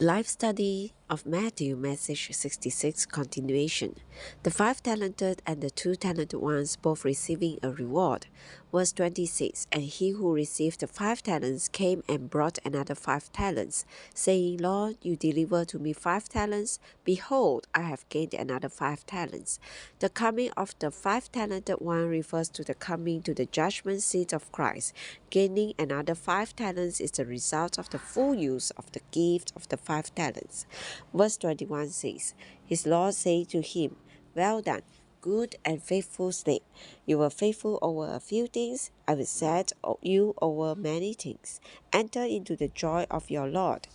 Life study of Matthew, message 66, continuation. The 5 talented and the 2 talented ones both receiving a reward. Verse 26. And he who received the 5 talents came and brought another 5 talents, saying, Lord, you deliver to me 5 talents. Behold, I have gained another 5 talents. The coming of the 5 talented one refers to the coming to the judgment seat of Christ. Gaining another 5 talents is the result of the full use of the gift of the 5 talents. Verse 21 says, His Lord said to him, Well done, good and faithful slave. You were faithful over a few things. I will set you over many things. Enter into the joy of your Lord.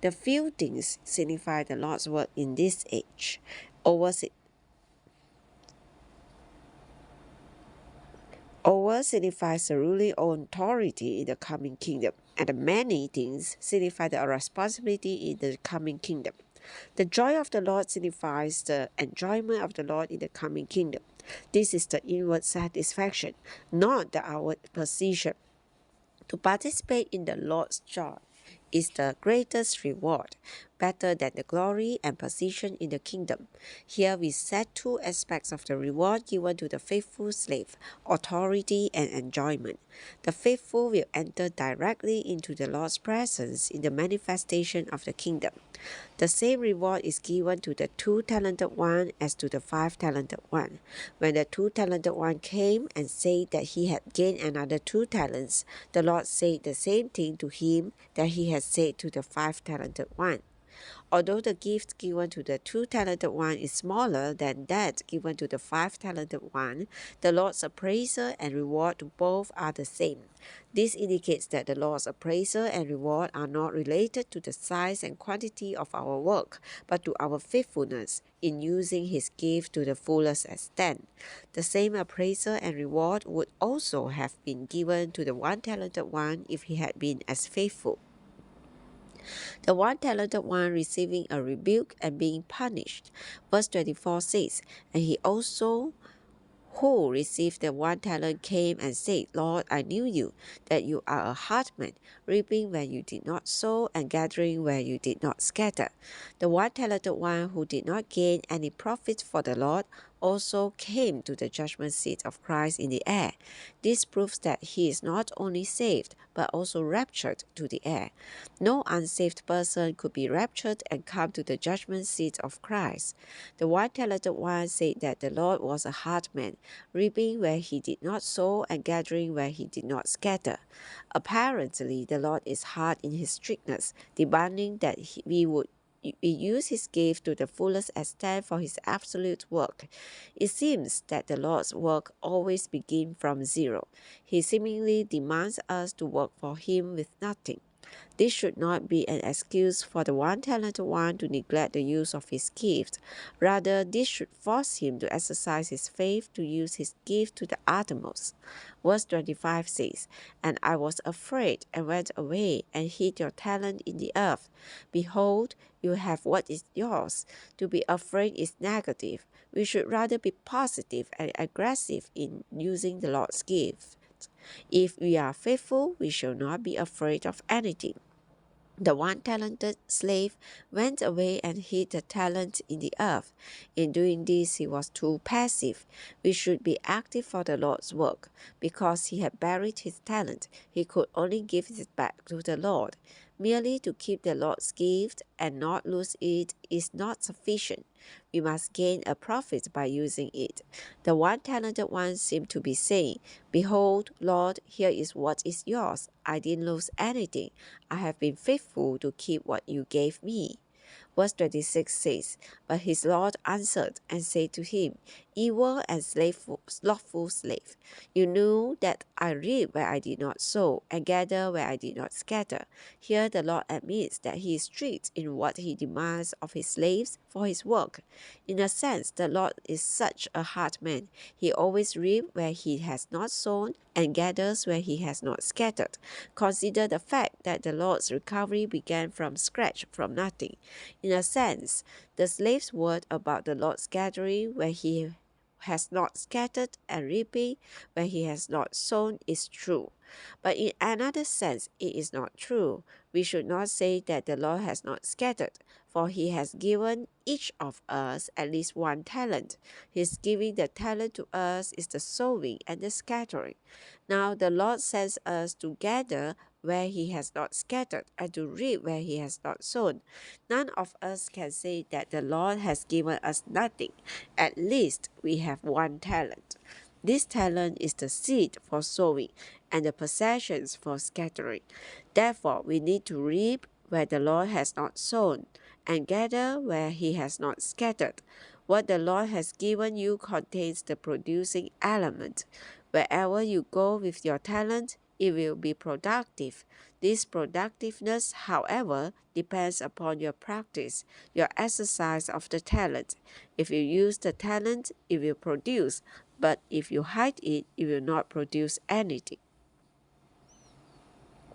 The few things signify the Lord's work in this age. Over signifies the ruling authority in the coming kingdom, and the many things signify the responsibility in the coming kingdom. The joy of the Lord signifies the enjoyment of the Lord in the coming kingdom. This is the inward satisfaction, not the outward position. To participate in the Lord's joy is the greatest reward, better than the glory and position in the kingdom. Here we set 2 aspects of the reward given to the faithful slave: authority and enjoyment. The faithful will enter directly into the Lord's presence in the manifestation of the kingdom. The same reward is given to the 2 talented one as to the 5 talented one. When the 2 talented one came and said that he had gained another 2 talents, the Lord said the same thing to him that he had said to the 5 talented one. Although the gift given to the 2 talented one is smaller than that given to the 5 talented one, the Lord's appraisal and reward to both are the same. This indicates that the Lord's appraisal and reward are not related to the size and quantity of our work, but to our faithfulness in using His gift to the fullest extent. The same appraisal and reward would also have been given to the 1 talented one if he had been as faithful. The 1 talented one receiving a rebuke and being punished. Verse 24 says, And he also who received the 1 talent came and said, Lord, I knew you, that you are a hard man, reaping where you did not sow and gathering where you did not scatter. The 1 talented one who did not gain any profit for the Lord also came to the judgment seat of Christ in the air. This proves that he is not only saved, but also raptured to the air. No unsaved person could be raptured and come to the judgment seat of Christ. The 1 talented one said that the Lord was a hard man, reaping where he did not sow and gathering where he did not scatter. Apparently, the Lord is hard in his strictness, demanding that we use his gift to the fullest extent for his absolute work. It seems that the Lord's work always begins from zero. He seemingly demands us to work for him with nothing. This should not be an excuse for the 1 talented one to neglect the use of his gift. Rather, this should force him to exercise his faith to use his gift to the uttermost. Verse 25 says, And I was afraid and went away and hid your talent in the earth. Behold, you have what is yours. To be afraid is negative. We should rather be positive and aggressive in using the Lord's gift. If we are faithful, we shall not be afraid of anything. The 1 talented slave went away and hid the talent in the earth. In doing this, he was too passive. We should be active for the Lord's work. Because he had buried his talent, he could only give it back to the Lord. Merely to keep the Lord's gift and not lose it is not sufficient. We must gain a profit by using it. The 1 talented one seemed to be saying, Behold, Lord, here is what is yours. I didn't lose anything. I have been faithful to keep what you gave me. Verse 26 says, But his Lord answered and said to him, Evil and slothful slave, you knew that I reap where I did not sow, and gather where I did not scatter. Here the Lord admits that he is strict in what he demands of his slaves for his work. In a sense, the Lord is such a hard man. He always reaps where he has not sown, and gathers where he has not scattered. Consider the fact that the Lord's recovery began from scratch, from nothing. In a sense, the slave's word about the Lord's gathering where he has not scattered and reaping where he has not sown is true. But in another sense, it is not true. We should not say that the Lord has not scattered, for he has given each of us at least one talent. His giving the talent to us is the sowing and the scattering. Now the Lord sends us to gather where he has not scattered and to reap where he has not sown. None of us can say that the Lord has given us nothing. At least we have one talent. This talent is the seed for sowing and the possessions for scattering. Therefore, we need to reap where the Lord has not sown and gather where he has not scattered. What the Lord has given you contains the producing element. Wherever you go with your talent, it will be productive. This productiveness, however, depends upon your practice, your exercise of the talent. If you use the talent, it will produce, but if you hide it, it will not produce anything.